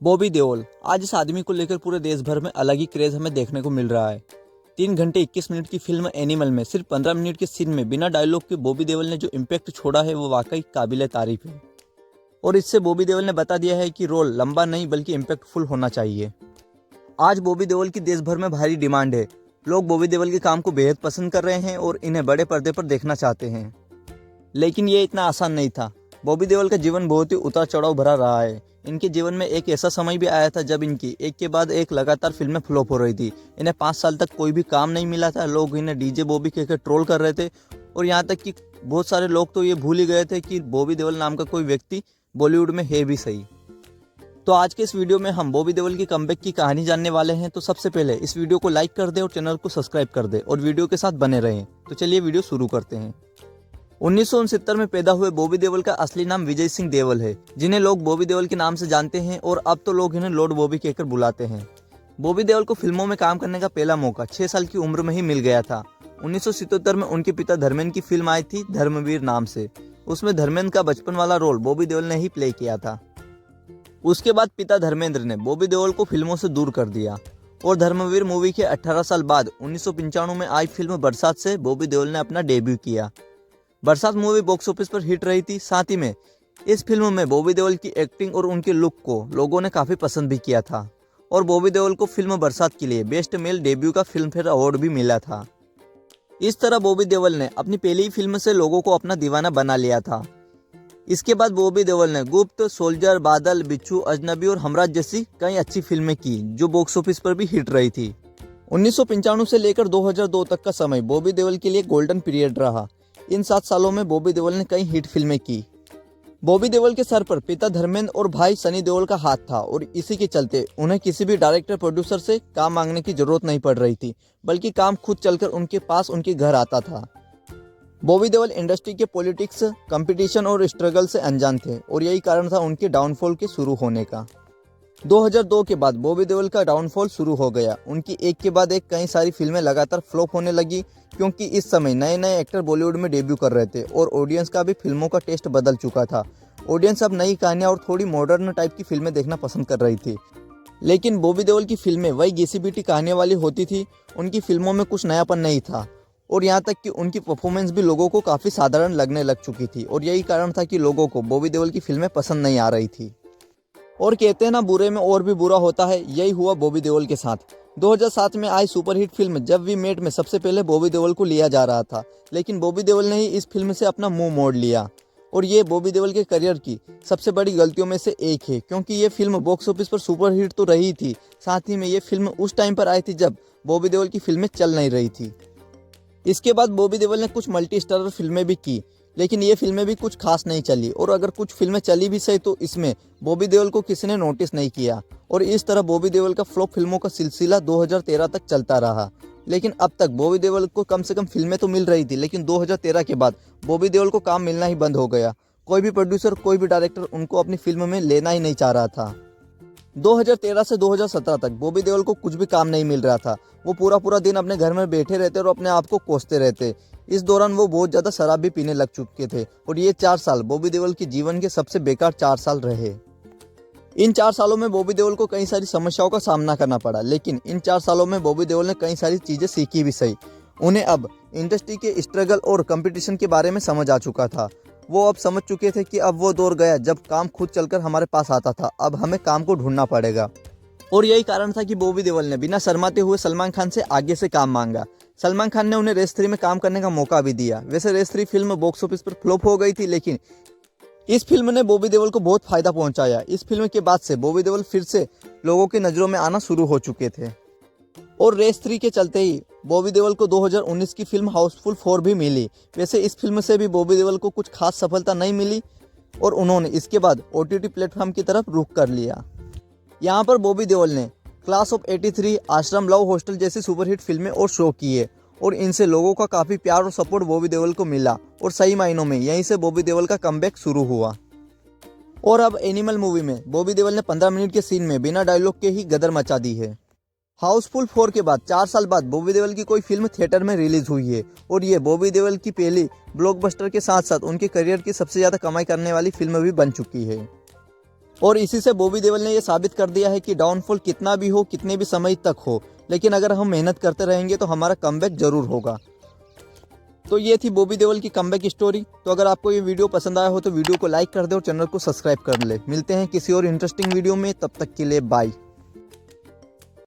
बॉबी देओल। आज इस आदमी को लेकर पूरे देश भर में अलग ही क्रेज हमें देखने को मिल रहा है। 3 घंटे 21 मिनट की फिल्म एनिमल में सिर्फ 15 मिनट के सीन में बिना डायलॉग के बॉबी देओल ने जो इम्पैक्ट छोड़ा है वो वाकई काबिले तारीफ है। और इससे बॉबी देओल ने बता दिया है कि रोल लंबा नहीं बल्कि इम्पैक्टफुल होना चाहिए। आज बॉबी देओल की देश भर में भारी डिमांड है। लोग बॉबी देओल के काम को बेहद पसंद कर रहे हैं और इन्हें बड़े पर्दे पर देखना चाहते हैं। लेकिन ये इतना आसान नहीं था। बॉबी देओल का जीवन बहुत ही उतार चढ़ाव भरा रहा है। इनके जीवन में एक ऐसा समय भी आया था जब इनकी एक के बाद एक लगातार फिल्में फ्लॉप हो रही थी। इन्हें 5 साल तक कोई भी काम नहीं मिला था। लोग इन्हें डीजे बॉबी कहकर ट्रोल कर रहे थे और यहाँ तक कि बहुत सारे लोग तो ये भूल ही गए थे कि बॉबी देओल नाम का कोई व्यक्ति बॉलीवुड में है भी सही। तो आज के इस वीडियो में हम बॉबी देओल की कमबैक की कहानी जानने वाले हैं। तो सबसे पहले इस वीडियो को लाइक कर दे और चैनल को सब्सक्राइब कर दे और वीडियो के साथ बने रहें। तो चलिए वीडियो शुरू करते हैं। 1969 में पैदा हुए बॉबी देओल का असली नाम विजय सिंह देओल है, जिन्हें लोग बॉबी देओल के नाम से जानते हैं और अब तो लोग इन्हें लॉर्ड बॉबी कहकर बुलाते हैं। बॉबी देओल को फिल्मों में काम करने का पहला मौका 6 साल की उम्र में ही मिल गया था। 1977 में उनके पिता धर्मेंद्र की फिल्म आई थी धर्मवीर नाम से। उसमें धर्मेंद्र का बचपन वाला रोल बॉबी देओल ने ही प्ले किया था। उसके बाद पिता धर्मेंद्र ने बॉबी देओल को फिल्मों से दूर कर दिया और धर्मवीर मूवी के 18 साल बाद 1995 में आई फिल्म बरसात से बॉबी देओल ने अपना डेब्यू किया। बरसात मूवी बॉक्स ऑफिस पर हिट रही थी। साथ ही में इस फिल्म में बॉबी देओल की एक्टिंग और उनके लुक को लोगों ने काफी पसंद भी किया था और बॉबी देओल को फिल्म बरसात के लिए बेस्ट मेल डेब्यू का फिल्म फेयर अवार्ड भी मिला था। इस तरह बॉबी देओल ने अपनी पहली ही फिल्म से लोगों को अपना दीवाना बना लिया था। इसके बाद बॉबी देओल ने गुप्त, सोल्जर, बादल, बिच्छू, अजनबी और हमराज जैसी कई अच्छी फिल्में की जो बॉक्स ऑफिस पर भी हिट रही थी। 1995 से लेकर 2002 तक का समय बॉबी देओल के लिए गोल्डन पीरियड रहा। इन 7 सालों में बॉबी देओल ने कई हिट फिल्में की। बॉबी देओल के सर पर पिता धर्मेंद्र और भाई सनी देओल का हाथ था और इसी के चलते उन्हें किसी भी डायरेक्टर प्रोड्यूसर से काम मांगने की जरूरत नहीं पड़ रही थी, बल्कि काम खुद चलकर उनके पास उनके घर आता था। बॉबी देओल इंडस्ट्री के पॉलिटिक्स, कंपटीशन और स्ट्रगल से अनजान थे और यही कारण था उनके डाउनफॉल के शुरू होने का। 2002 के बाद बॉबी देओल का डाउनफॉल शुरू हो गया। उनकी एक के बाद एक कई सारी फिल्में लगातार फ्लॉप होने लगी क्योंकि इस समय नए नए एक्टर बॉलीवुड में डेब्यू कर रहे थे और ऑडियंस का भी फिल्मों का टेस्ट बदल चुका था। ऑडियंस अब नई कहानियां और थोड़ी मॉडर्न टाइप की फिल्में देखना पसंद कर रही थी। लेकिन बॉबी देओल की फिल्में वही घिसी पिटी कहानियों वाली होती थी। उनकी फिल्मों में कुछ नयापन नहीं था और यहाँ तक कि उनकी परफॉर्मेंस भी लोगों को काफ़ी साधारण लगने लग चुकी थी और यही कारण था कि लोगों को बॉबी देओल की फिल्में पसंद नहीं आ रही थी। और कहते हैं ना, बुरे में और भी बुरा होता है, यही हुआ बॉबी देओल के साथ। 2007 में आई सुपरहिट फिल्म जब वी मेट में सबसे पहले बॉबी देओल को लिया जा रहा था, लेकिन बॉबी देओल ने ही इस फिल्म से अपना मुंह मोड़ लिया और ये बॉबी देओल के करियर की सबसे बड़ी गलतियों में से एक है क्योंकि ये फिल्म बॉक्स ऑफिस पर सुपरहिट तो रही थी, साथ ही में ये फिल्म उस टाइम पर आई थी जब बॉबी देओल की फिल्में चल नहीं रही थी। इसके बाद बॉबी देओल ने कुछ मल्टी स्टारर फिल्में भी की, लेकिन ये फिल्में भी कुछ खास नहीं चली और अगर कुछ फिल्में चली भी सही तो इसमें बॉबी देओल को किसी ने नोटिस नहीं किया और इस तरह बॉबी देओल का फ्लॉप फिल्मों का सिलसिला 2013 तक चलता रहा। लेकिन अब तक बॉबी देओल को कम से कम फिल्में तो मिल रही थी, लेकिन 2013 के बाद बॉबी देओल को काम मिलना ही बंद हो गया। कोई भी प्रोड्यूसर, कोई भी डायरेक्टर उनको अपनी फिल्म में लेना ही नहीं चाह रहा था। 2013 से 2017 तक बॉबी देओल को कुछ भी काम नहीं मिल रहा था। वो पूरा दिन अपने घर में बैठे रहते और अपने आप को कोसते रहते। इस दौरान वो बहुत ज़्यादा शराब भी पीने लग चुके थे और ये 4 साल बॉबी देओल के जीवन के सबसे बेकार 4 साल रहे। इन 4 सालों में बॉबी देओल को कई सारी समस्याओं का सामना करना पड़ा, लेकिन इन 4 सालों में बॉबी देओल ने कई सारी चीज़ें सीखी भी सही। उन्हें अब इंडस्ट्री के स्ट्रगल और कंपटीशन के बारे में समझ आ चुका था। वो अब समझ चुके थे कि अब वो दौर गया जब काम खुद चलकर हमारे पास आता था, अब हमें काम को ढूंढना पड़ेगा। और यही कारण था कि बॉबी देओल ने बिना शर्माते हुए सलमान खान से आगे से काम मांगा। सलमान खान ने उन्हें रेस 3 में काम करने का मौका भी दिया। वैसे रेस 3 फिल्म बॉक्स ऑफिस पर फ्लॉप हो गई थी, लेकिन इस फिल्म ने बॉबी देओल को बहुत फायदा पहुंचाया। इस फिल्म के बाद से बॉबी देओल फिर से लोगों की नज़रों में आना शुरू हो चुके थे और रेस 3 के चलते ही बॉबी देओल को 2019 की फिल्म हाउसफुल 4 भी मिली। वैसे इस फिल्म से भी बॉबी देओल को कुछ खास सफलता नहीं मिली और उन्होंने इसके बाद OTT प्लेटफॉर्म की तरफ रुख कर लिया। यहाँ पर बॉबी देओल ने क्लास ऑफ 83, आश्रम, लव हॉस्टल जैसी सुपरहिट फिल्में और शो किए और इनसे लोगों का काफ़ी प्यार और सपोर्ट बॉबी देओल को मिला और सही मायनों में यहीं से बॉबी देओल का कमबैक शुरू हुआ। और अब एनिमल मूवी में बॉबी देओल ने 15 मिनट के सीन में बिना डायलॉग के ही गदर मचा दी है। हाउसफुल 4 के बाद 4 साल बाद बॉबी देओल की कोई फिल्म थिएटर में रिलीज हुई है और ये बॉबी देओल की पहली ब्लॉकबस्टर के साथ साथ उनके करियर की सबसे ज़्यादा कमाई करने वाली फिल्म भी बन चुकी है। और इसी से बॉबी देओल ने ये साबित कर दिया है कि डाउनफॉल कितना भी हो, कितने भी समय तक हो, लेकिन अगर हम मेहनत करते रहेंगे तो हमारा कमबैक जरूर होगा। तो ये थी बॉबी देओल की कमबैक स्टोरी। तो अगर आपको ये वीडियो पसंद आया हो तो वीडियो को लाइक कर दे और चैनल को सब्सक्राइब कर ले। मिलते हैं किसी और इंटरेस्टिंग वीडियो में, तब तक के लिए बाय।